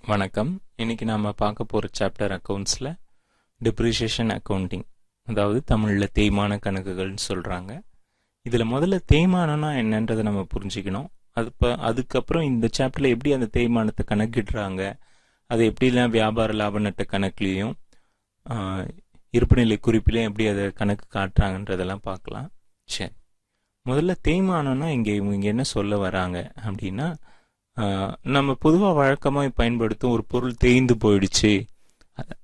வணக்கம். இன்னைக்கு நாம பார்க்க போற சாப்டர் அக்கவுண்ட்ஸ்ல டிப்ரிசியேஷன் அக்கவுண்டிங், அதாவது தமிழ்ல தேய்மான கணக்குகள்னு சொல்றாங்க. இதுல முதல்ல தேய்மானம்னா என்னன்றதை நம்ம புரிஞ்சுக்கணும். அதுக்கப்புறம் இந்த சாப்டர்ல எப்படி அந்த தேய்மானத்தை கணக்கிடுறாங்க, அதை எப்படிலாம் வியாபார லாப நட்ட கணக்குலையும் இருப்புநிலை குறிப்பிலையும் எப்படி அதை கணக்கு காட்டுறாங்கன்றதெல்லாம் பார்க்கலாம். சரி, முதல்ல தேய்மானம்னா இவங்க என்ன சொல்ல வராங்க அப்படின்னா, நம்ம பொதுவாக வழக்கமாக பயன்படுத்தும் ஒரு பொருள் தேய்ந்து போயிடுச்சு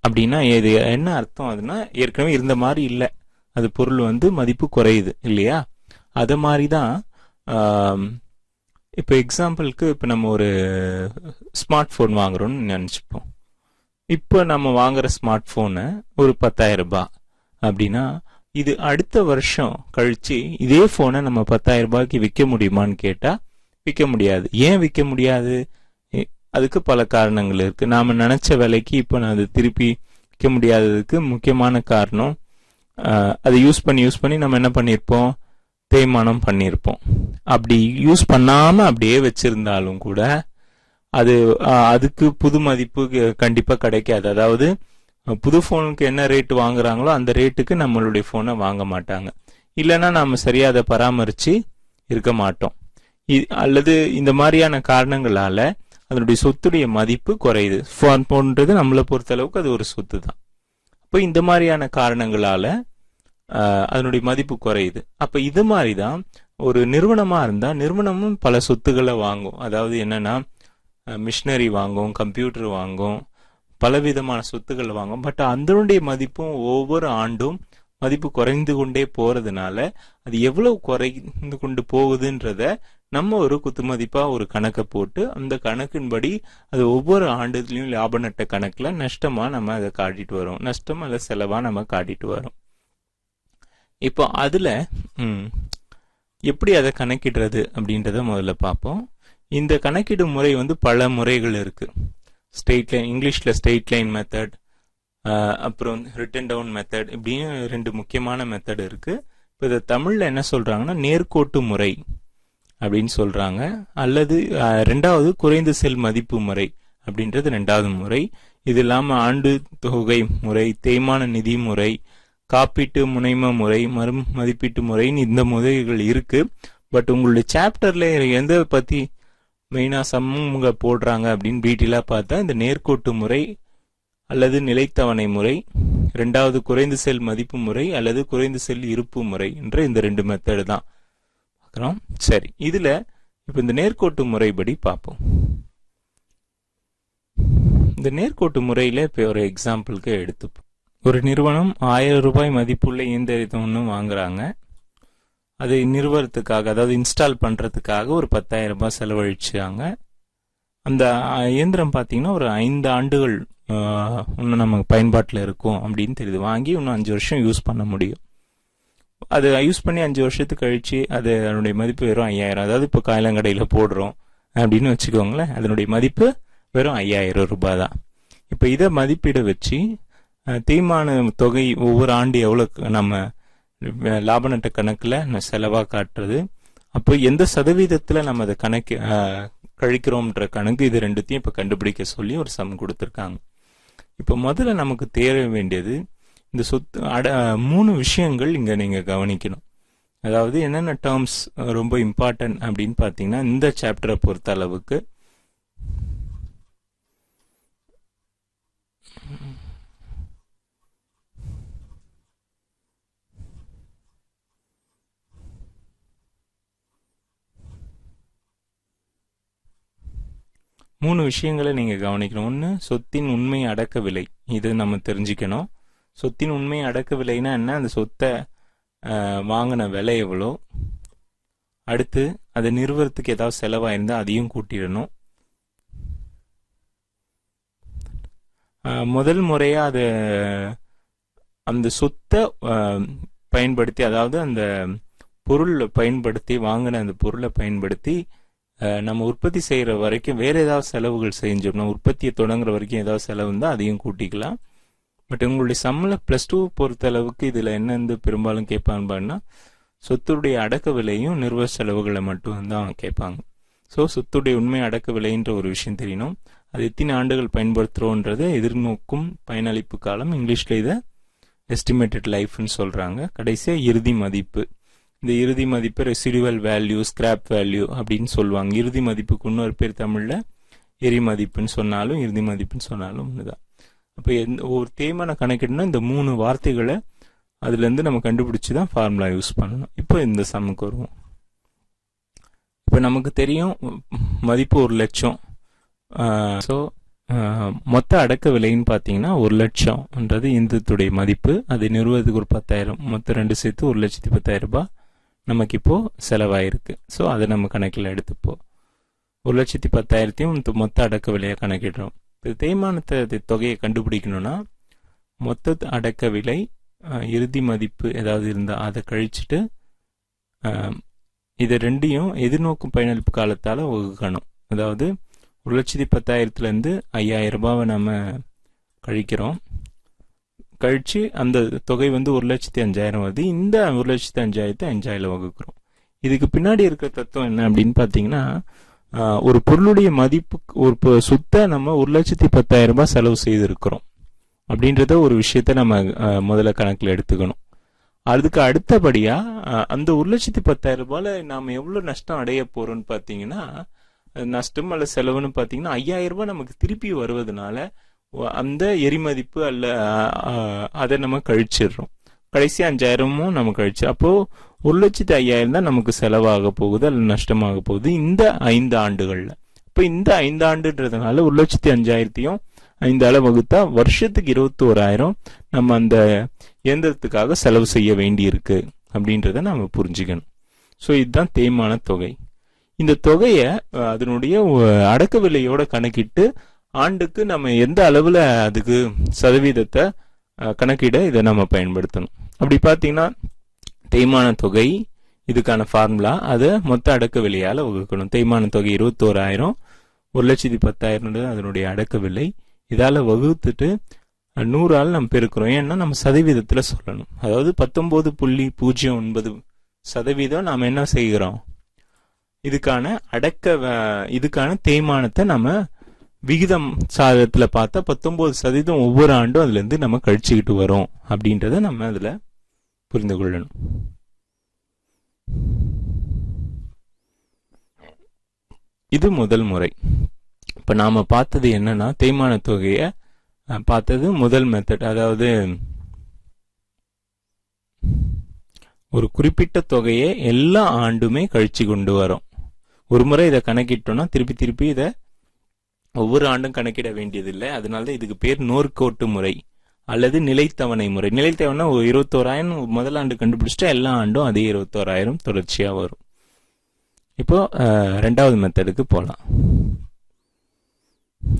அப்படின்னா இது என்ன அர்த்தம்? அதுனா ஏற்கனவே இருந்த மாதிரி இல்லை, அது பொருள் மதிப்பு குறையுது இல்லையா? அதை மாதிரி தான் இப்போ எக்ஸாம்பிளுக்கு இப்போ நம்ம ஒரு ஸ்மார்ட் ஃபோன் வாங்குறோம்னு நினச்சிப்போம். இப்போ நம்ம வாங்குற ஸ்மார்ட் ஃபோனை ஒரு 10,000 ரூபாய் அப்படின்னா, இது அடுத்த வருஷம் கழிச்சு இதே ஃபோனை நம்ம 10,000 ரூபாய்க்கு விற்க முடியுமான்னு கேட்டால் விற்க முடியாது. ஏன் விற்க முடியாது? அதுக்கு பல காரணங்கள் இருக்கு. நாம நினைச்ச விலைக்கு இப்போ நான் அது திருப்பி விற்க முடியாததுக்கு முக்கியமான காரணம், அதை யூஸ் பண்ணி நம்ம என்ன பண்ணியிருப்போம், தேய்மானம் பண்ணியிருப்போம். அப்படி யூஸ் பண்ணாம அப்படியே வச்சிருந்தாலும் கூட அதுக்கு புது மதிப்பு கண்டிப்பா கிடைக்காது. அதாவது புது போனுக்கு என்ன ரேட்டு வாங்குறாங்களோ அந்த ரேட்டுக்கு நம்மளுடைய போனை வாங்க மாட்டாங்க. இல்லைன்னா நாம சரியா அதை பராமரிச்சு இருக்க மாட்டோம். அல்லது இந்த மாதிரியான காரணங்களால அதனுடைய சொத்துடைய மதிப்பு குறையுது. போன்றது நம்மளை பொறுத்த அளவுக்கு அது ஒரு சொத்து தான். அப்போ இந்த மாதிரியான காரணங்களால அதனுடைய மதிப்பு குறையுது. அப்ப இது மாதிரிதான் ஒரு நிறுவனமா இருந்தா நிறுவனமும் பல சொத்துக்களை வாங்கும். அதாவது என்னன்னா, மிஷினரி வாங்கும், கம்ப்யூட்டர் வாங்கும், பலவிதமான சொத்துக்கள் வாங்கும். பட் அதனுடைய மதிப்பும் ஒவ்வொரு ஆண்டும் மதிப்பு குறைந்து கொண்டே போறதுனால அது எவ்வளவு குறைந்து கொண்டு போகுதுன்றத நம்ம ஒரு குத்துமதிப்பா ஒரு கணக்கை போட்டு அந்த கணக்கின்படி அது ஒவ்வொரு ஆண்டுலயும் லாப நட்ட கணக்குல நஷ்டமா நம்ம அதை காட்டிட்டு வரோம், நஷ்டம் அல்ல செலவா நம்ம காட்டிட்டு வரோம். இப்போ அதுல எப்படி அதை கணக்கிடுறது அப்படின்றத முதல்ல பார்ப்போம். இந்த கணக்கீடு முறை பல முறைகள் இருக்கு. ஸ்ட்ரெயிட் லைன், இங்கிலீஷ்ல ஸ்ட்ரெயிட் லைன் மெத்தட், அப்புறம் ரிட்டன் டவுன் மெத்தட், இப்படின்னு 2 முக்கியமான மெத்தட் இருக்கு. இப்போ இதை தமிழ்ல என்ன சொல்றாங்கன்னா நேர்கோட்டு முறை அப்படின்னு சொல்றாங்க. அல்லது 2வது குறைந்த செல் மதிப்பு முறை அப்படின்றது 2வது முறை. இது இல்லாம ஆண்டு தொகை முறை, தேய்மான நிதி முறை, காப்பீட்டு முனைம முறை, மதிப்பீட்டு முறைன்னு இந்த முறைகள் இருக்கு. பட் உங்களுடைய சாப்டர்ல எந்த பத்தி மெயினா சமூக போடுறாங்க அப்படின்னு டீட்டெயிலா பார்த்தா இந்த நேர்கோட்டு முறை அல்லது நிலைத்தவணை முறை, 2வது குறைந்த செல் மதிப்பு முறை அல்லது குறைந்த செல் இருப்பு முறை என்ற இந்த 2 மெத்தடு தான் பார்க்கிறோம். சரி, இதுல இப்ப இந்த நேர்கோட்டு முறைப்படி பார்ப்போம். இந்த நேர்கோட்டு முறையில இப்ப ஒரு எக்ஸாம்பிளுக்கு எடுத்துப்போம். ஒரு நிறுவனம் 1000 ரூபாய் மதிப்புள்ள இயந்திரத்தை ஒன்று வாங்குறாங்க. அதை நிறுவனத்துக்காக, அதாவது இன்ஸ்டால் பண்றதுக்காக ஒரு 10,000 ரூபாய் செலவழிச்சாங்க. அந்த இயந்திரம் பார்த்தீங்கன்னா ஒரு 5 ஆண்டுகள் இன்னும் நமக்கு பயன்பாட்டில் இருக்கும் அப்படின்னு தெரியுது. வாங்கி இன்னும் 5 வருஷம் யூஸ் பண்ண முடியும். அது யூஸ் பண்ணி 5 வருஷத்துக்கு கழிச்சு அதனுடைய மதிப்பு வெறும் 5000. அதாவது இப்போ காயலங்கடையில் போடுறோம் அப்படின்னு வச்சுக்கோங்களேன், அதனுடைய மதிப்பு வெறும் 5000 ரூபாய் தான். இப்போ இதை மதிப்பீட வச்சு தேய்மான தொகை ஒவ்வொரு ஆண்டு எவ்வளோ நம்ம லாப நட்ட கணக்கில் செலவாக காட்டுறது, அப்போ எந்த சதவீதத்தில் நம்ம அதை கழிக்கிறோம்ன்ற கணக்கு, இது 2த்தையும் இப்போ கண்டுபிடிக்க சொல்லி ஒரு சம் கொடுத்துருக்காங்க. இப்போ முதல்ல நமக்கு தேர வேண்டியது இந்த சொத்து 3 விஷயங்கள் இங்க நீங்க கவனிக்கணும். அதாவது என்னென்ன டேர்ம்ஸ் ரொம்ப இம்பார்ட்டன்ட் அப்படின்னு பார்த்தீங்கன்னா, இந்த சாப்டரை பொறுத்த அளவுக்கு மூணு விஷயங்களை நீங்க கவனிக்கணும். ஒன்று, சொத்தின் உண்மை அடக்க விலை, இது நம்ம தெரிஞ்சுக்கணும். சொத்தின் உண்மை அடக்க விலைன்னா என்ன, அந்த சொத்தை வாங்கின விலை எவ்வளோ, அடுத்து அதை நிறுவனத்துக்கு ஏதாவது செலவாயிருந்தா அதையும் கூட்டிடணும். முதல் முறையா அதை அந்த சொத்தை பயன்படுத்தி, அதாவது அந்த பொருள் பயன்படுத்தி, வாங்கின அந்த பொருளை பயன்படுத்தி நம்ம உற்பத்தி செய்யற வரைக்கும் வேற ஏதாவது செலவுகள் செஞ்சோம்னா, உற்பத்தியை தொடங்குற வரைக்கும் ஏதாவது செலவு இருந்தால் அதையும் கூட்டிக்கலாம். பட் உங்களுடைய சம்பள +2 பொறுத்த அளவுக்கு இதுல என்ன பெரும்பாலும் கேட்பாங்கன்னா, சொத்துடைய அடக்க விலையும் நிறுவ செலவுகளை மட்டும் தான் கேட்பாங்க. ஸோ சொத்துடைய உண்மை அடக்க விலைன்ற ஒரு விஷயம் தெரியணும். அது எத்தனை ஆண்டுகள் பயன்படுத்துகிறோன்றதை எதிர்நோக்கும் பயனளிப்பு காலம், இங்கிலீஷில் இதை எஸ்டிமேட்டட் லைஃப்னு சொல்கிறாங்க. கடைசியாக இறுதி மதிப்பு. இந்த இறுதி மதிப்பு ரெசிடுவல் வேல்யூ, ஸ்கிராப் வேல்யூ அப்படின்னு சொல்லுவாங்க. இறுதி மதிப்புக்கு இன்னொரு பேர் தமிழில் எரி மதிப்புன்னு சொன்னாலும் இறுதி மதிப்புன்னு சொன்னாலும் ஒன்றுதான். அப்போ ஒரு தேய்மான கணக்கிடணும் இந்த 3 வார்த்தைகளை அதுலேருந்து நம்ம கண்டுபிடிச்சி தான் ஃபார்முலா யூஸ் பண்ணணும். இப்போ இந்த சம்முக்கு வருவோம். இப்போ நமக்கு தெரியும் மதிப்பு 1,00,000. ஸோ மொத்த அடக்க விலைன்னு பார்த்தீங்கன்னா 1,00,000ன்றது இந்தத்துடைய மதிப்பு. அது நிறுவனத்துக்கு ஒரு 10,000, மொத்தம் 2 சேர்த்து 1,10,000 ரூபாய் நமக்கு இப்போ செலவாயிருக்கு. ஸோ அதை நம்ம கணக்கில் எடுத்துப்போம். 1,10,000 மொத்த அடக்க விலையை கணக்கிடுறோம். தேய்மானத்தை தொகையை கண்டுபிடிக்கணும்னா மொத்த அடக்க விலை இறுதி மதிப்பு ஏதாவது இருந்தால் அதை கழிச்சுட்டு இதை ரெண்டையும் எதிர்நோக்கும் பயனளிப்பு காலத்தால் வகுக்கணும். அதாவது 1,10,000 5,000 ரூபாவை நம்ம கழிக்கிறோம். கழிச்சு அந்த தொகை 1,05,000 வருது. இந்த 1,05,000 5,000 வகுக்கிறோம். இதுக்கு பின்னாடி இருக்கிற தத்துவம் என்ன அப்படின்னு பார்த்தீங்கன்னா, ஒரு பொருளுடைய மதிப்பு, ஒரு சொத்தை நம்ம 1,10,000 ரூபாய் செலவு செய்திருக்கிறோம் அப்படின்றத ஒரு விஷயத்த நம்ம முதல்ல கணக்கில் எடுத்துக்கணும். அதுக்கு அடுத்தபடியா அந்த 1,10,000 ரூபாயில நாம எவ்வளவு நஷ்டம் அடைய போறோம்னு பார்த்தீங்கன்னா, நஷ்டம் அல்ல செலவுன்னு பார்த்தீங்கன்னா 5,000 ரூபாய் நமக்கு திருப்பி வருவதனால அந்த எரிமதிப்பு அல்ல அதை நம்ம கழிச்சிடுறோம். கடைசி 5,000மும் நம்ம கழிச்சு, அப்போ 1,05,000 தான் நமக்கு செலவாக போகுது அல்ல நஷ்டமாக போகுது இந்த 5 ஆண்டுகள்ல. இப்போ இந்த 5 ஆண்டுன்றதுனால 1,05,000 5 வகுத்தா வருஷத்துக்கு 21,000 நம்ம அந்த இயந்திரத்துக்காக செலவு செய்ய வேண்டி இருக்கு அப்படின்றத நம்ம புரிஞ்சுக்கணும். ஸோ இதுதான் தேய்மான தொகை. இந்த தொகையை அதனுடைய அடக்க விலையோட கணக்கிட்டு ஆண்டுக்கு நம்ம எந்த அளவுல அதுக்கு சதவீதத்தை கணக்கிட இதை நம்ம பயன்படுத்தணும். அப்படி பார்த்தீங்கன்னா தேய்மான தொகை இதுக்கான ஃபார்முலா, அதை மொத்த அடக்க விலையால வகுக்கணும். தேய்மான தொகை 21,000, 1,10,000 அதனுடைய அடக்க விலை. இதால வகுத்துட்டு 100ஆல் நம்ம பெருக்கிறோம். ஏன்னா நம்ம சதவீதத்துல சொல்லணும். அதாவது 19.09% நாம என்ன செய்கிறோம், இதுக்கான தேய்மானத்தை நம்ம விகிதம் சாதகத்துல பார்த்தா 19% ஒவ்வொரு ஆண்டும் அதுல இருந்து நம்ம கழிச்சுக்கிட்டு வரோம் அப்படின்றத நம்ம அதுல புரிந்து கொள்ளணும். இது முதல் முறை. இப்ப நாம பார்த்தது என்னன்னா, தேய்மான தொகைய பார்த்தது முதல் மெத்தட். அதாவது ஒரு குறிப்பிட்ட தொகையை எல்லா ஆண்டுமே கழிச்சு கொண்டு வரோம். ஒரு முறை இதை கணக்கிட்டோம்னா திருப்பி இதை ஒவ்வொரு ஆண்டும் கணக்கிட வேண்டியதில்லை. அதனாலதான் இதுக்கு பேர் நோர்கோட்டு முறை அல்லது நிலைத்தவணை முறை. நிலைத்தவணை 21,000 முதல் ஆண்டு கண்டுபிடிச்சிட்டா எல்லா ஆண்டும் அதே 21,000 தொடர்ச்சியா வரும். இப்போ 2வது மெத்தடுக்கு போலாம்.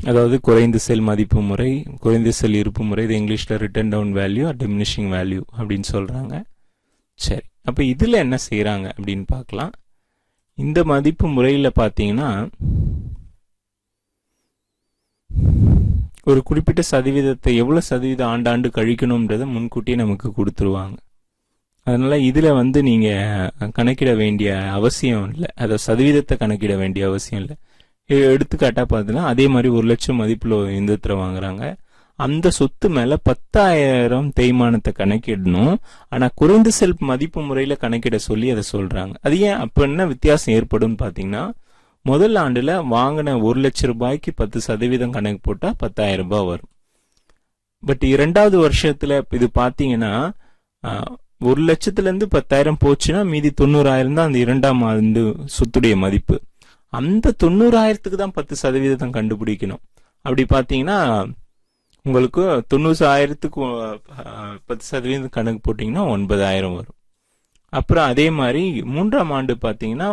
அதாவது குறைந்த செல் மதிப்பு முறை, குறைந்த செல் இருப்பு முறை. இது இங்கிலீஷ்ல written down value or diminishing value அப்படின்னு சொல்றாங்க. சரி, அப்ப இதுல என்ன செய்யறாங்க அப்படின்னு பார்க்கலாம். இந்த மதிப்பு முறையில பாத்தீங்கன்னா ஒரு குறிப்பிட்ட சதவீதத்தை எவ்வளவு சதவீதம் ஆண்டாண்டு கழிக்கணும்ன்றத முன்கூட்டியே நமக்கு கொடுத்துருவாங்க. அதனால இதுல நீங்க கணக்கிட வேண்டிய அவசியம் இல்லை, அதை சதவீதத்தை கணக்கிட வேண்டிய அவசியம் இல்லை. எடுத்துக்காட்டா பார்த்தீங்கன்னா அதே மாதிரி 1,00,000 மதிப்புல இயந்திரத்துல வாங்குறாங்க. அந்த சொத்து மேல 10,000 தேய்மானத்தை கணக்கிடணும். ஆனா குறைந்த செல் மதிப்பு முறையில கணக்கிட சொல்லி அதை சொல்றாங்க. அது ஏன் அப்ப என்ன வித்தியாசம் ஏற்படும் பாத்தீங்கன்னா, முதல் ஆண்டுல வாங்கின 1,00,000 ரூபாய்க்கு 10% கணக்கு போட்டா 10,000 ரூபாய் வரும். பட் 2வது வருஷத்துல இது பாத்தீங்கன்னா 1,00,000 இருந்து 10,000 போச்சுன்னா மீதி 90,000 தான் அந்த 2ஆம் ஆண்டு சொத்துடைய மதிப்பு. அந்த 90,000க்கு தான் 10% கண்டுபிடிக்கணும். அப்படி பாத்தீங்கன்னா உங்களுக்கு 90,000க்கு 10% கணக்கு போட்டீங்கன்னா 9,000 வரும். அப்புறம் அதே மாதிரி 3ஆம் ஆண்டு பாத்தீங்கன்னா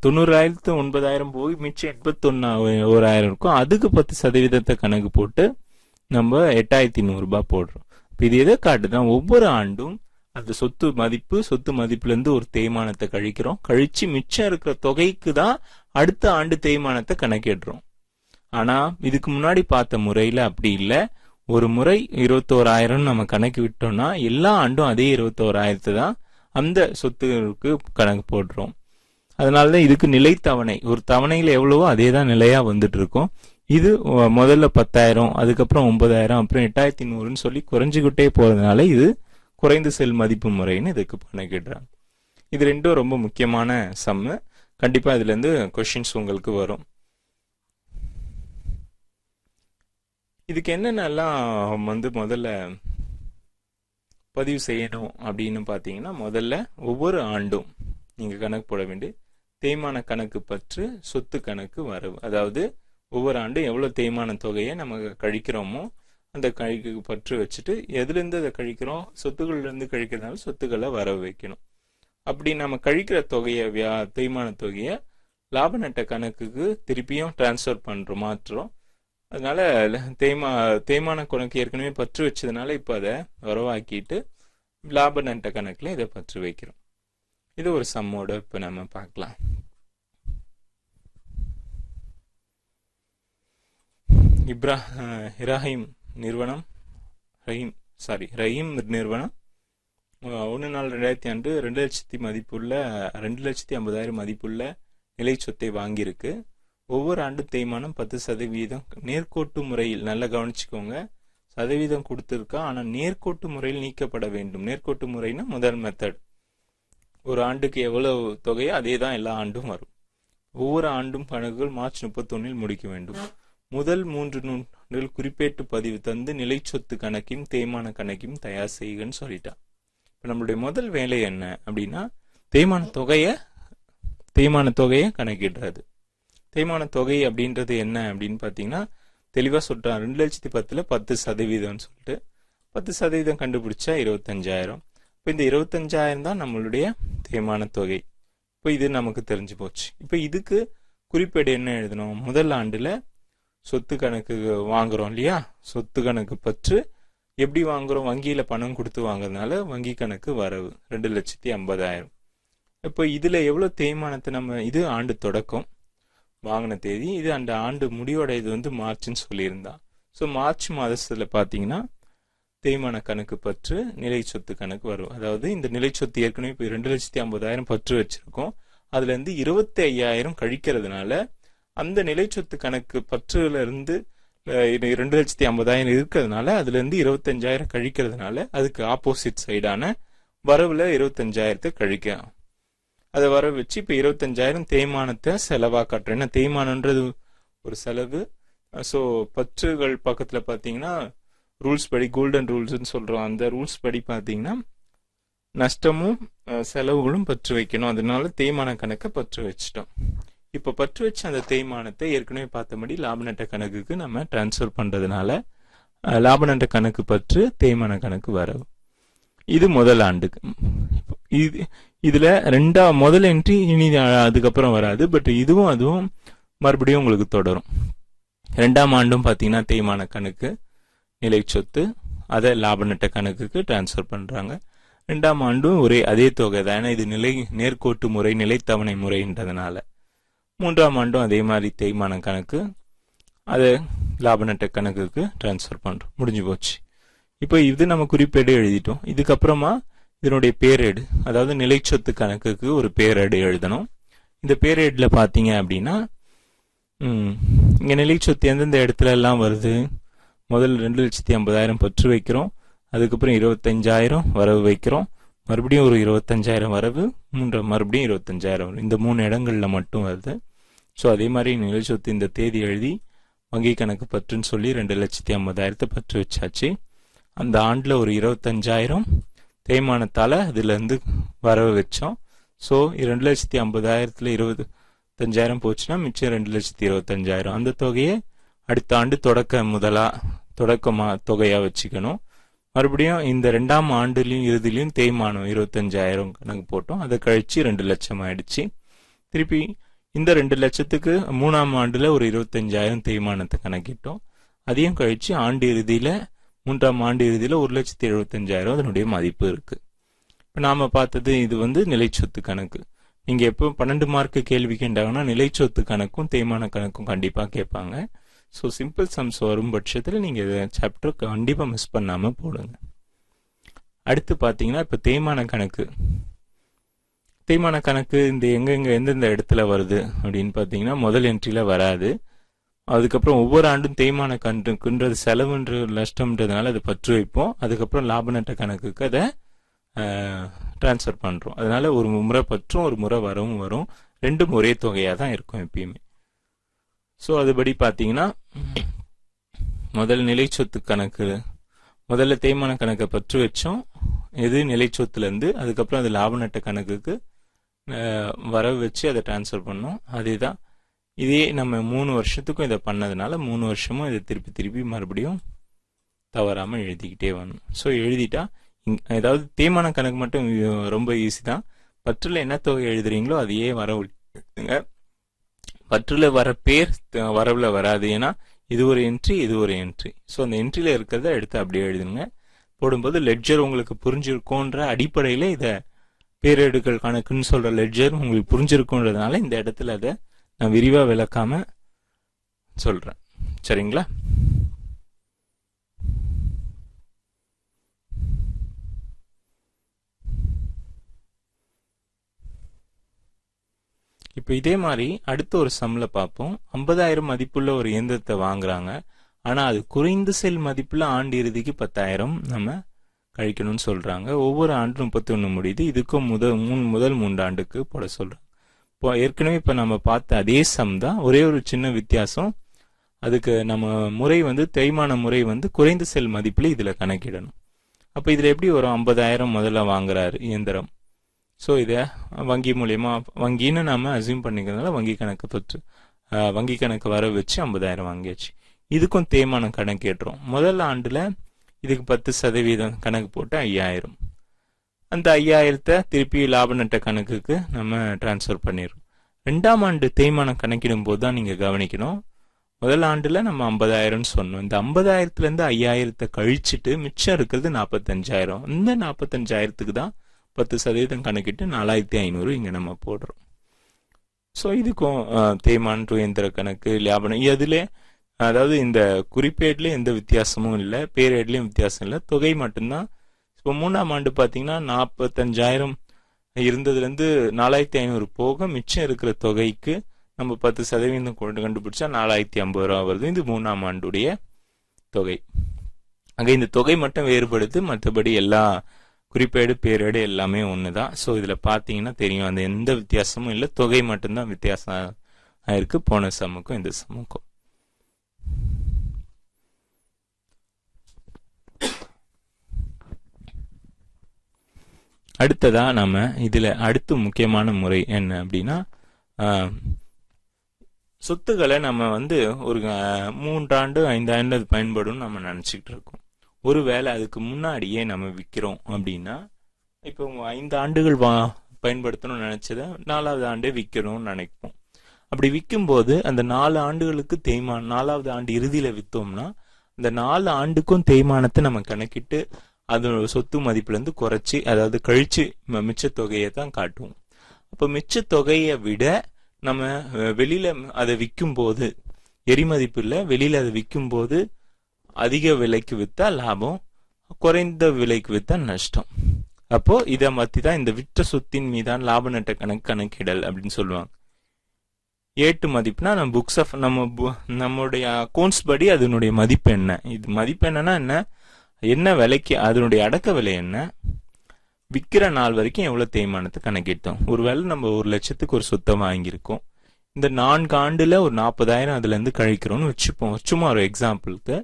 90,000 9,000 போய் மிச்சம் 81,000 இருக்கும். அதுக்கு 10% கணக்கு போட்டு நம்ம 8,100 ரூபாய் போடுறோம். இது எதை காட்டுதான், ஒவ்வொரு ஆண்டும் அந்த சொத்து மதிப்புல இருந்து ஒரு தேய்மானத்தை கழிக்கிறோம். கழிச்சு மிச்சம் இருக்கிற தொகைக்கு தான் அடுத்த ஆண்டு தேய்மானத்தை கணக்கிடுறோம். ஆனா இதுக்கு முன்னாடி பார்த்த முறையில அப்படி இல்லை. ஒரு முறை 21,000 நம்ம கணக்கு விட்டோம்னா எல்லா ஆண்டும் அதே 21,000 தான் அந்த சொத்துக்கு கணக்கு போடுறோம். அதனாலதான் இதுக்கு நிலைத்தவணை, ஒரு தவணையில எவ்வளவோ அதே தான் நிலையா வந்துட்டு இருக்கும். இது முதல்ல 10,000, அதுக்கப்புறம் 9,000, அப்புறம் 8,100ன்னு சொல்லி குறைஞ்சிக்கிட்டே போறதுனால இது குறைந்த செல் மதிப்பு முறைன்னு இதுக்கு கணக்கிடுறாங்க. இது ரெண்டும் ரொம்ப முக்கியமான சம்மு. கண்டிப்பா இதுல இருந்து கொஸ்டின்ஸ் உங்களுக்கு வரும். இதுக்கு என்னென்னலாம் முதல்ல பதிவு செய்யணும் அப்படின்னு பார்த்தீங்கன்னா, முதல்ல ஒவ்வொரு ஆண்டும் நீங்க கணக்கு போட வேண்டிய தேய்மான கணக்கு பற்று, சொத்து கணக்கு வரவு. அதாவது ஒவ்வொரு ஆண்டும் எவ்வளவு தேய்மான தொகையை நம்ம கழிக்கிறோமோ அந்த கழிக்கு பற்று வச்சுட்டு, எதுலேருந்து அதை கழிக்கிறோம், சொத்துக்கள்ல இருந்து கழிக்கிறதுனால சொத்துக்களை வரவு வைக்கணும். அப்படி நம்ம கழிக்கிற தொகையை தேய்மான தொகையை லாப நட்ட கணக்குக்கு திருப்பியும் டிரான்ஸ்ஃபர் பண்றோம், மாற்றுறோம். அதனால தேய்மான கணக்கு ஏற்கனவே பற்று வச்சதுனால இப்போ அதை வரவாக்கிட்டு லாப நட்ட கணக்குல இதை பற்று வைக்கிறோம். இது ஒரு சம்மோட இப்போ நம்ம பார்க்கலாம். ரஹீம் நிறுவனம் 1/4/2005 2,00,000 மதிப்புள்ள 2,50,000 மதிப்புள்ள நிலை சொத்தை வாங்கியிருக்கு. ஒவ்வொரு ஆண்டு தேய்மானம் 10% நேர்கோட்டு முறையில், நல்லா கவனிச்சுக்கோங்க, சதவீதம் கொடுத்துருக்கா, ஆனால் நேர்கோட்டு முறையில் நீக்கப்பட வேண்டும். நேர்கோட்டு முறைனா முதல் மெத்தட். ஒரு ஆண்டுக்கு எவ்வளவு தொகையோ அதே தான் எல்லா ஆண்டும் வரும். ஒவ்வொரு ஆண்டும் கணக்குகள் மார்ச் 31 முடிக்க வேண்டும். முதல் 3 நூல்கள் குறிப்பேட்டு பதிவு தந்து நிலை சொத்து கணக்கையும் தேய்மான கணக்கையும் தயார் செய்யுங்கன்னு சொல்லிட்டா. இப்போ நம்மளுடைய முதல் வேலை என்ன அப்படின்னா, தேய்மான தொகையை கணக்கிடுறது. தேய்மான தொகை அப்படின்றது என்ன அப்படின்னு பார்த்தீங்கன்னா, தெளிவாக சொல்றான். 2,10,000 10% சொல்லிட்டு 10% கண்டுபிடிச்சா 25,000. இப்போ இந்த 25,000 தான் நம்மளுடைய தேய்மான தொகை. இப்போ இது நமக்கு தெரிஞ்சு போச்சு. இப்போ இதுக்கு குறிப்பேடு என்ன எழுதணும்? முதல் ஆண்டுல சொத்து கணக்கு வாங்குறோம் இல்லையா, சொத்து கணக்கு பற்று எப்படி வாங்குறோம், வங்கியில பணம் கொடுத்து வாங்குறதுனால வங்கி கணக்கு வரவு 2,50,000. இப்போ இதுல எவ்வளவு தேய்மானத்தை நம்ம, இது ஆண்டு தொடக்கம் வாங்கின தேதி, இது அந்த ஆண்டு முடிவோட இது மார்ச்னு சொல்லியிருந்தான். ஸோ மார்ச் மாதத்துல பார்த்தீங்கன்னா தேய்மான கணக்கு பற்று நிலை சொத்து கணக்கு வரும். அதாவது இந்த நிலை சொத்து ஏற்கனவே இப்போ 2,50,000 பற்று வச்சிருக்கோம், அதுல இருந்து 25,000 கழிக்கிறதுனால அந்த நிலை சொத்து கணக்கு பற்றுல இருந்து 2,50,000 இருக்கிறதுனால அதுல இருந்து 25,000 கழிக்கிறதுனால அதுக்கு ஆப்போசிட் சைடான வரவுல 25,000 கழிக்கலாம். அதை வர வச்சு இப்போ 25,000 தேய்மானத்தை செலவா காட்டுறேன். ஏன்னா தேய்மானன்றது ஒரு செலவு. ஸோ பற்றுகள் பக்கத்துல பார்த்தீங்கன்னா ரூல்ஸ் படி, கோல்டன் ரூல்ஸ்ன்னு சொல்றோம், அந்த ரூல்ஸ் படி பார்த்தீங்கன்னா நஷ்டமும் செலவுகளும் பற்று வைக்கணும். அதனால தேய்மான கணக்கை பற்று வச்சிட்டோம். இப்போ பற்று வச்ச அந்த தேய்மானத்தை ஏற்கனவே பார்த்தபடி லாப நட்ட கணக்குக்கு நம்ம டிரான்ஸ்ஃபர் பண்றதுனால லாப நட்ட கணக்கு பற்று தேய்மான கணக்கு வரவு. இது முதல் ஆண்டுக்கு. இதுல முதல் என்ட்ரி இனி அதுக்கப்புறம் வராது, பட் இதுவும் அதுவும் மறுபடியும் உங்களுக்கு தொடரும். 2ஆம் ஆண்டும் பார்த்தீங்கன்னா தேய்மான கணக்கு நிலை சொத்து, அதை லாப நட்ட கணக்குக்கு டிரான்ஸ்ஃபர் பண்றாங்க. 2ஆம் ஆண்டும் அதே தொகை தான், ஏன்னா இது நேர்கோட்டு முறை, நிலைத்தவணை முறைன்றதுனால. 3ஆம் ஆண்டும் அதே மாதிரி தேய்மான கணக்கு, அதை லாப நட்ட கணக்குக்கு டிரான்ஸ்ஃபர் பண்றோம். முடிஞ்சு போச்சு. இப்போ இது நம்ம குறிப்பேடு எழுதிட்டோம். இதுக்கப்புறமா இதனுடைய பேரேடு, அதாவது நிலை சொத்து கணக்குக்கு ஒரு பேரேடு எழுதணும். இந்த பேரேடுல பாத்தீங்க அப்படின்னா இங்க நிலை சொத்து எந்தெந்த இடத்துல எல்லாம் வருது, முதல் 2,50,000 பற்று வைக்கிறோம், அதுக்கப்புறம் 25,000 வரவு வைக்கிறோம், மறுபடியும் ஒரு 25,000 வரவு, மறுபடியும் 25,000 வரும். இந்த 3 இடங்கள்ல மட்டும் வருது. ஸோ அதே மாதிரி நிலை சொத்து இந்த தேதி எழுதி வங்கி கணக்கு பற்றுன்னு சொல்லி 2,50,000 பற்று வச்சாச்சு. அந்த ஆண்டுல ஒரு 25,000 தேய்மானத்தால அதுல இருந்து வரவு வச்சோம். ஸோ 2,50,000த்துல 25,000 போச்சுன்னா மிச்சம் 2,25,000. அந்த தொகையை அடுத்த ஆண்டு தொடக்கமா தொகையா வச்சுக்கணும். மறுபடியும் இந்த 2ஆம் ஆண்டுலயும் இறுதியிலையும் தேய்மானம் 25,000 கணக்கு போட்டோம், அதை கழிச்சு 2 லட்சம் ஆயிடுச்சு. திருப்பி இந்த 2 லட்சத்துக்கு 3ஆம் ஆண்டுல ஒரு 25,000 தேய்மானத்தை கணக்கிட்டோம், அதையும் கழிச்சு ஆண்டு இறுதியில 3ஆம் ஆண்டு இறுதியில 1,75,000 அதனுடைய மதிப்பு இருக்கு. இப்ப நாம பார்த்தது இது நிலை சொத்து கணக்கு. நீங்க எப்போ 12 மார்க்கு கேள்வி கேட்டாங்கன்னா நிலை சொத்து கணக்கும் தேய்மான கணக்கும் கண்டிப்பா கேட்பாங்க. ஸோ சிம்பிள் சம்ஸ் வரும் பட்சத்தில் நீங்க சாப்டர் கண்டிப்பா மிஸ் பண்ணாம போடுங்க. அடுத்து பாத்தீங்கன்னா இப்ப தேய்மான கணக்கு இந்த எந்தெந்த இடத்துல வருது அப்படின்னு பாத்தீங்கன்னா முதல் என்ட்ரியில வராது. அதுக்கப்புறம் ஒவ்வொரு ஆண்டும் தேய்மான கணக்குன்றது செலவுன்ற நஷ்டம்ன்றதுனால அதை பற்று வைப்போம். அதுக்கப்புறம் லாப நட்ட கணக்குக்கு அதை டிரான்ஸ்ஃபர் பண்றோம். அதனால ஒரு முறை பற்றும் ஒரு முறை வரவும் வரும், ரெண்டும் ஒரே தொகையா தான் இருக்கும் எப்பயுமே. ஸோ அதுபடி பார்த்தீங்கன்னா முதல் நிலை சொத்து கணக்கு, முதல்ல தேய்மான கணக்கை பற்று வச்சோம், இது நிலை சொத்துல இருந்து. அதுக்கப்புறம் அது லாப நட்ட கணக்குக்கு வரவு வச்சு அதை டிரான்ஸ்ஃபர் பண்ணோம். அதேதான் இதே நம்ம 3 வருஷத்துக்கும் இதை பண்ணதுனால 3 வருஷமும் இதை திருப்பி திருப்பி மறுபடியும் தவறாமல் எழுதிக்கிட்டே வரணும். ஸோ எழுதிட்டா ஏதாவது தேய்மான கணக்கு மட்டும் ரொம்ப ஈஸி தான். பற்றுல என்ன தொகை எழுதுறீங்களோ அதையே வரவுங்க. பற்றுல வர பேர் வரவுல வராது, ஏன்னா இது ஒரு என்ட்ரி, இது ஒரு என்ட்ரி. ஸோ அந்த என்ட்ரியில இருக்கிறத எடுத்து அப்படியே எழுதுங்க. போடும்போது லெட்ஜர் உங்களுக்கு புரிஞ்சிருக்கோன்ற அடிப்படையில் இதை பேரேடுகள் கணக்குன்னு சொல்ற லெட்ஜர் உங்களுக்கு புரிஞ்சிருக்குன்றதுனால இந்த இடத்துல அதை நான் விரிவா விளக்காம சொல்றேன். சரிங்களா? இப்ப இதே மாதிரி அடுத்த ஒரு சம்ல பார்ப்போம். 50,000 மதிப்புள்ள ஒரு இயந்திரத்தை வாங்குறாங்க. ஆனா அது குறைந்த செல் மதிப்புள்ள ஆண்டு இறுதிக்கு 10,000 நம்ம கழிக்கணும்னு சொல்றாங்க. ஒவ்வொரு ஆண்டும் 31 முடியுது. இதுக்கும் முதல் 3 ஆண்டுக்கு போட சொல்றாங்க. இப்போ ஏற்கனவே இப்ப நம்ம பார்த்த அதே சம் தான், ஒரே ஒரு சின்ன வித்தியாசம். அதுக்கு நம்ம முறை தேய்மான முறை குறைந்த செல் மதிப்புல இதுல கணக்கிடணும். அப்ப இதுல எப்படி வரும்? 50,000 முதல்ல வாங்குறாரு இயந்திரம். ஸோ இதை வங்கி மூலியமா, வங்கின்னு நாம அசியூம் பண்ணிக்கிறதுனால வங்கி கணக்கு வர வச்சு 50,000 வாங்கியாச்சு. இதுக்கும் தேய்மானம் கணக்கிடுறோம். முதல் ஆண்டுல இதுக்கு 10% கணக்கு போட்டு 5,000. அந்த 5,000 திருப்பி லாப நட்ட கணக்குக்கு நம்ம டிரான்ஸ்ஃபர் பண்ணிடுறோம். 2ஆம் ஆண்டு தேய்மானம் கணக்கிடும் போது தான் நீங்க கவனிக்கணும். முதல் ஆண்டுல நம்ம 50,000 சொன்னோம். இந்த 50,000 இருந்து 5,000 கழிச்சுட்டு மிச்சம் இருக்கிறது 45,000. இந்த 45,000 தான் 10% கணக்கிட்டு 4,500 இங்க நம்ம போடுறோம். ஸோ இதுக்கும் தேய்மான் டு இயந்திர கணக்கு, லாபம், இதுல அதாவது இந்த குறிப்பேட்ல எந்த வித்தியாசமும் இல்லை, பேரேட்லயும் வித்தியாசம் இல்லை, தொகை மட்டும்தான். இப்போ 3ஆம் ஆண்டு பாத்தீங்கன்னா 45,000 இருந்ததுல இருந்து 4,500 போக மிச்சம் இருக்கிற தொகைக்கு நம்ம 10% கண்டுபிடிச்சா 4,050 ரூபா வருது. இது 3ஆம் ஆண்டுடைய தொகை. அங்க இந்த தொகை மட்டும் வேறுபடுது, மற்றபடி எல்லா குறிப்பேடு பேரேடு எல்லாமே ஒண்ணுதான். ஸோ இதுல பாத்தீங்கன்னா தெரியும், அந்த எந்த வித்தியாசமும் இல்லை, தொகை மட்டும்தான் வித்தியாசம் ஆயிருக்கு போன சம்முக்கும் இந்த சம்முக்கும். அடுத்ததா நம்ம இதுல அடுத்து முக்கியமான முறை என்ன அப்படின்னா, சொத்துக்களை நம்ம ஒரு 3 ஆண்டு 5 ஆண்டு அது பயன்படும் நம்ம நினைச்சுக்கிட்டு இருக்கோம். ஒருவேளை அதுக்கு முன்னாடியே நம்ம விற்கிறோம் அப்படின்னா, இப்போ 5 ஆண்டுகள் பயன்படுத்தணும்னு நினைச்சத 4வது ஆண்டே விற்கணும்னு நினைப்போம். அப்படி விற்கும் போது அந்த 4 ஆண்டுகளுக்கு தேய்மானம், 4வது ஆண்டு இறுதியில வித்தோம்னா அந்த 4 ஆண்டுக்கும் தேய்மானத்தை நம்ம கணக்கிட்டு அதோட சொத்து மதிப்புல இருந்து குறைச்சி, அதாவது கழிச்சு மிச்ச தொகையை தான் காட்டுவோம். அப்ப மிச்ச தொகையை விட நம்ம வெளியில அதை விற்கும் போது, எரிமதிப்பு இல்ல, வெளியில அதை விற்கும் போது அதிக விலைக்கு வித்தா லாபம், குறைந்த விலைக்கு வித்தா நஷ்டம். அப்போ இதை மத்தி தான் இந்த விற்ற சொத்தின் மீதான் லாப நட்ட கணக்கிடல் அப்படின்னு சொல்லுவாங்க. ஏட்டு மதிப்புனா நம்ம புக்ஸ் ஆஃப் நம்மளுடைய அக்கௌண்ட்ஸ் படி அதனுடைய மதிப்பு என்ன, இது மதிப்பு என்னன்னா என்ன விலைக்கு, அதனுடைய அடக்க விலை என்ன, விற்கிற நாள் வரைக்கும் எவ்வளவு தேய்மானத்தை கணக்கிட்டோம். ஒருவேளை நம்ம 1 லட்சத்துக்கு ஒரு சொத்தை வாங்கியிருக்கோம், இந்த 4 ஆண்டுல ஒரு 40,000 அதுல இருந்து கழிக்கிறோம்னு வச்சுப்போம், சும்மா ஒரு எக்ஸாம்பிளுக்கு.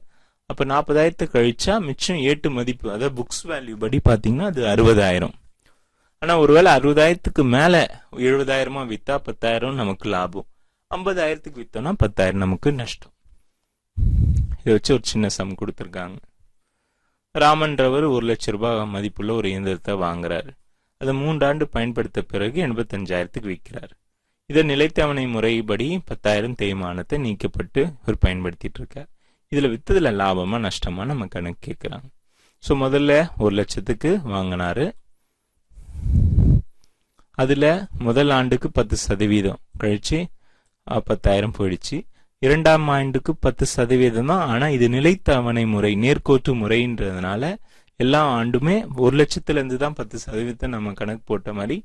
அப்ப 40,000 கழிச்சா மிச்சம் ஏட்டு மதிப்பு, அதாவது புக்ஸ் வேல்யூ படி பாத்தீங்கன்னா அது 60,000. ஆனா ஒருவேளை 60,000 மேல 70,000 வித்தா 10,000 நமக்கு லாபம், 50,000 வித்தோம்னா 10,000 நமக்கு நஷ்டம். இதை வச்சு ஒரு சின்ன சம் கொடுத்திருக்காங்க. ராமன்றவர் 1 லட்சம் ரூபாய் மதிப்புள்ள ஒரு இயந்திரத்தை வாங்குறாரு. அதை 3 ஆண்டு பயன்படுத்த பிறகு 85,000 விற்கிறார். இதை நிலைத்தவணை முறைப்படி 10,000 தேய்மானத்தை நீக்கப்பட்டு இவர் பயன்படுத்திட்டு இருக்கார். இதுல வித்ததுல லாபமா நஷ்டமா நம்ம கணக்கு கேட்கிறாங்க. ஸோ முதல்ல 1 லட்சத்துக்கு வாங்கினாரு, அதுல முதல் ஆண்டுக்கு 10% கழிச்சு 10,000 போயிடுச்சு. 2ஆம் ஆண்டுக்கு 10% தான். ஆனா இது நிலைத்தவணை முறை, நேர்கோட்டு முறைன்றதுனால எல்லா ஆண்டுமே 1 லட்சத்துல இருந்து தான் 10% நம்ம கணக்கு போட்ட மாதிரி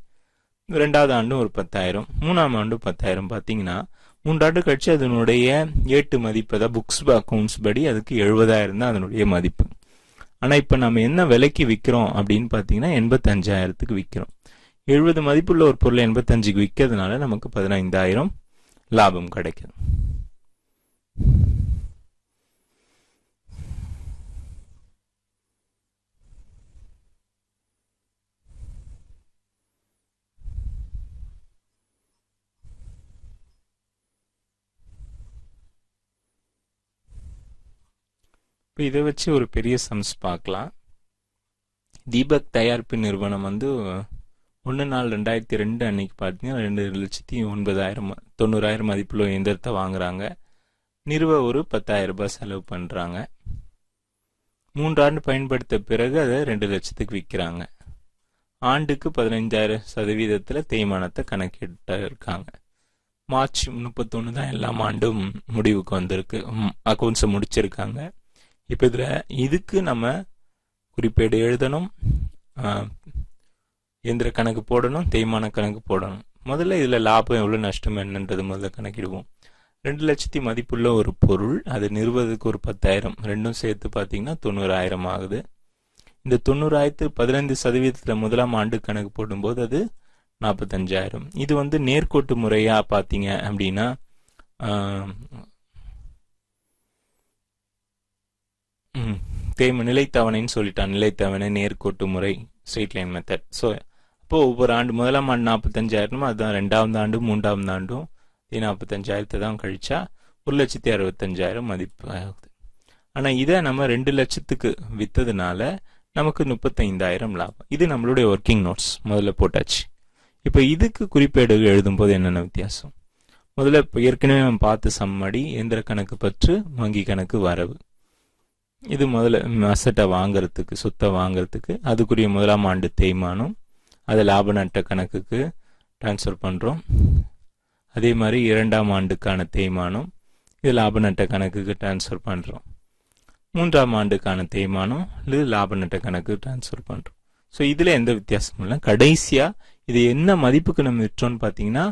2வது ஆண்டும் ஒரு 10,000, 3ஆம் ஆண்டும் 10,000. பாத்தீங்கன்னா 3 ஆண்டு கழிச்சு அதனுடைய ஏட்டு மதிப்பு, அதாவது புக்ஸ் அக்கௌண்ட்ஸ் படி அதுக்கு 70,000 தான் அதனுடைய மதிப்பு. ஆனா இப்ப நம்ம என்ன விலைக்கு விற்கிறோம் அப்படின்னு பாத்தீங்கன்னா 85,000க்கு விற்கிறோம். 70 மதிப்புள்ள ஒரு பொருளை 85க்கு விற்கிறதுனால நமக்கு 15,000 லாபம் கிடைக்குது. இப்போ இதை வச்சு ஒரு பெரிய சம்ஸ் பார்க்கலாம். தீபக் தயாரிப்பு நிறுவனம் 1/4/2002 அன்னைக்கு பார்த்தீங்கன்னா 2,09,090 மதிப்புள்ள இயந்திரத்தை வாங்குறாங்க. நிறுவ ஒரு 10,000 ரூபாய் செலவு பண்றாங்க. 3 ஆண்டு பயன்படுத்த பிறகு அதை 2 லட்சத்துக்கு விற்கிறாங்க. ஆண்டுக்கு 15% தேய்மானத்தை கணக்கிட்டு இருக்காங்க. மார்ச் 31 தான் எல்லா ஆண்டும் முடிவுக்கு வந்திருக்கு, அக்கௌண்ட்ஸை முடிச்சிருக்காங்க. இப்போ இதுக்கு நம்ம குறிப்பேடு எழுதணும், இயந்திர கணக்கு போடணும், தேய்மான கணக்கு போடணும். முதல்ல இதில் லாபம் எவ்வளோ நஷ்டம் என்னன்றது முதல்ல கணக்கிடுவோம். 2 லட்சத்தி மதிப்புள்ள ஒரு பொருள், அது நிறுவதுக்கு ஒரு 10,000, ரெண்டும் சேர்த்து பார்த்தீங்கன்னா 90,000 ஆகுது. இந்த 90,000 15% முதலாம் ஆண்டு கணக்கு போடும்போது அது 45,000. இது நேர்கோட்டு முறையா பார்த்தீங்க அப்படின்னா நிலைத்தவணைன்னு சொல்லிட்டான். நிலைத்தவணை, நேர்கோட்டு முறை, ஸ்ட்ரெயிட் லைன் மெத்தட். ஸோ அப்போ ஒவ்வொரு ஆண்டு முதலாம் ஆண்டு 45,000, அதுதான் 2ஆவது ஆண்டு 3ஆவது ஆண்டும் 45,000 தான் கழிச்சா 1,65,000 மதிப்பு ஆகுது. ஆனால் இதை நம்ம 2 லட்சத்துக்கு விற்றதுனால நமக்கு 35,000 லாபம். இது நம்மளுடைய ஒர்க்கிங் நோட்ஸ் முதல்ல போட்டாச்சு. இப்போ இதுக்கு குறிப்பேடு எழுதும்போது என்னென்ன வித்தியாசம்? முதல்ல இப்போ ஏற்கனவே நம்ம பார்த்து சம்மடி, இயந்திர கணக்கு பற்று, வங்கி கணக்கு வரவு. இது முதல்ல அசட்டை வாங்கிறதுக்கு, சொத்தை வாங்கிறதுக்கு அதுக்குரிய முதலாம் ஆண்டு தேய்மானம், அதை லாப நட்ட கணக்குக்கு டிரான்ஸ்ஃபர் பண்ணுறோம். அதே மாதிரி 2ஆம் ஆண்டுக்கான தேய்மானம், இது லாப நட்ட கணக்குக்கு டிரான்ஸ்ஃபர் பண்ணுறோம். 3ஆம் ஆண்டுக்கான தேய்மானம், இது லாப நட்ட கணக்கு டிரான்ஸ்ஃபர் பண்ணுறோம். ஸோ இதில் எந்த வித்தியாசமும் இல்லை. கடைசியாக இது என்ன மதிப்புக்கு நம்ம விற்றோன்னு பார்த்தீங்கன்னா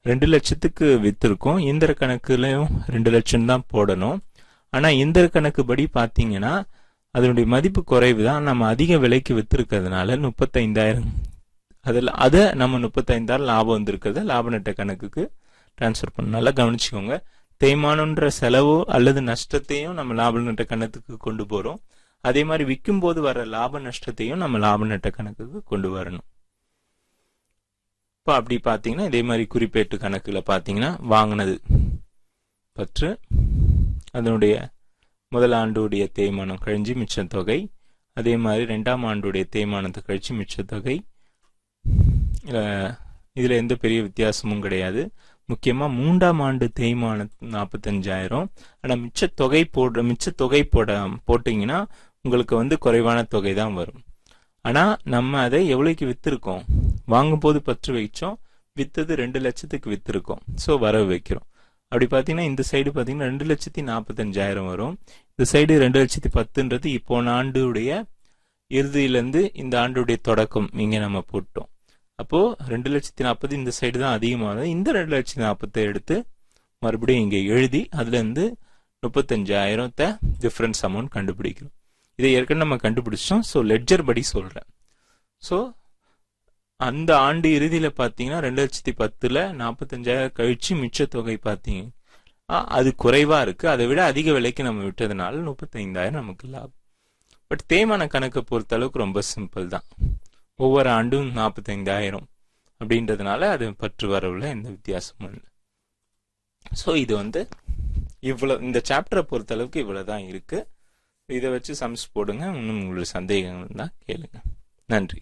2 லட்சத்துக்கு விற்றுருக்கோம். இயந்திர கணக்குலையும் 2 லட்சம் தான் போடணும். ஆனால் இயந்திர கணக்கு படி பார்த்தீங்கன்னா அதனுடைய மதிப்பு குறைவு தான். நம்ம அதிக விலைக்கு விற்றுருக்கிறதுனால 35,000, அதை நம்ம 35,000 லாபம் வந்திருக்கிறத லாப நட்ட கணக்குக்கு டிரான்ஸ்ஃபர் பண்ண. நல்லா கவனிச்சுக்கோங்க, தேய்மானன்ற செலவோ அல்லது நஷ்டத்தையும் நம்ம லாப நட்ட கணக்குக்கு கொண்டு போகிறோம். அதே மாதிரி விற்கும் போது வர லாப நஷ்டத்தையும் நம்ம லாப நட்ட கணக்குக்கு கொண்டு வரணும். இப்போ அப்படி பார்த்தீங்கன்னா இதே மாதிரி குறிப்பேட்டு கணக்கில் பார்த்தீங்கன்னா வாங்கினது பற்று, அதனுடைய முதல் ஆண்டுடைய தேய்மானம் கழிஞ்சு மிச்ச தொகை, அதே மாதிரி 2ஆம் ஆண்டுடைய தேய்மானத்தை கழிச்சு மிச்ச தொகை. இதில் எந்த பெரிய வித்தியாசமும் கிடையாது. முக்கியமாக 3ஆம் ஆண்டு தேய்மானம் 45,000. ஆனால் மிச்ச தொகை போட்டிங்கன்னா உங்களுக்கு குறைவான தொகை தான் வரும். ஆனால் நம்ம அதை எவ்வளோக்கு விற்றுருக்கோம்? வாங்கும்போது பற்று வைச்சோம், விற்றது 2 லட்சத்துக்கு விற்றுருக்கோம். ஸோ வரவு வைக்கிறோம். அப்படி பார்த்தீங்கன்னா இந்த சைடு பார்த்தீங்கன்னா 2,45,000 வரும். இந்த சைடு 2,10,000ன்றது போன ஆண்டுடைய இறுதியிலேருந்து இந்த ஆண்டுடைய தொடக்கம் இங்கே நம்ம போட்டோம். அப்போ 2,40,000 இந்த சைடு தான் அதிகமானது. இந்த 2,40,000 எடுத்து மறுபடியும் இங்கே எழுதி அதுலேருந்து 35,000 டிஃபரன்ஸ் அமௌண்ட் கண்டுபிடிக்கிறோம். இதை ஏற்கனவே நம்ம கண்டுபிடிச்சோம். ஸோ லெட்ஜர் படி சொல்கிறேன். ஸோ அந்த ஆண்டு இறுதியில் பார்த்தீங்கன்னா 2,10,000 45,000 கழிச்சு மிச்ச தொகை பார்த்தீங்க அது குறைவா இருக்கு. அதை விட அதிக விலைக்கு நம்ம விட்டதுனால 35,000 நமக்கு லாபம். பட் தேய்மான கணக்கை பொறுத்த அளவுக்கு ரொம்ப சிம்பிள் தான். ஒவ்வொரு ஆண்டும் 45,000 அப்படின்றதுனால அது பற்று வரவுல எந்த வித்தியாசமும் இல்லை. ஸோ இது இவ்வளோ, இந்த சாப்டரை பொறுத்த அளவுக்கு இவ்வளோதான் இருக்கு. இதை வச்சு சம்ஸ் போடுங்க. இன்னும் உங்களுக்கு சந்தேகங்கள் தான் கேளுங்க. நன்றி.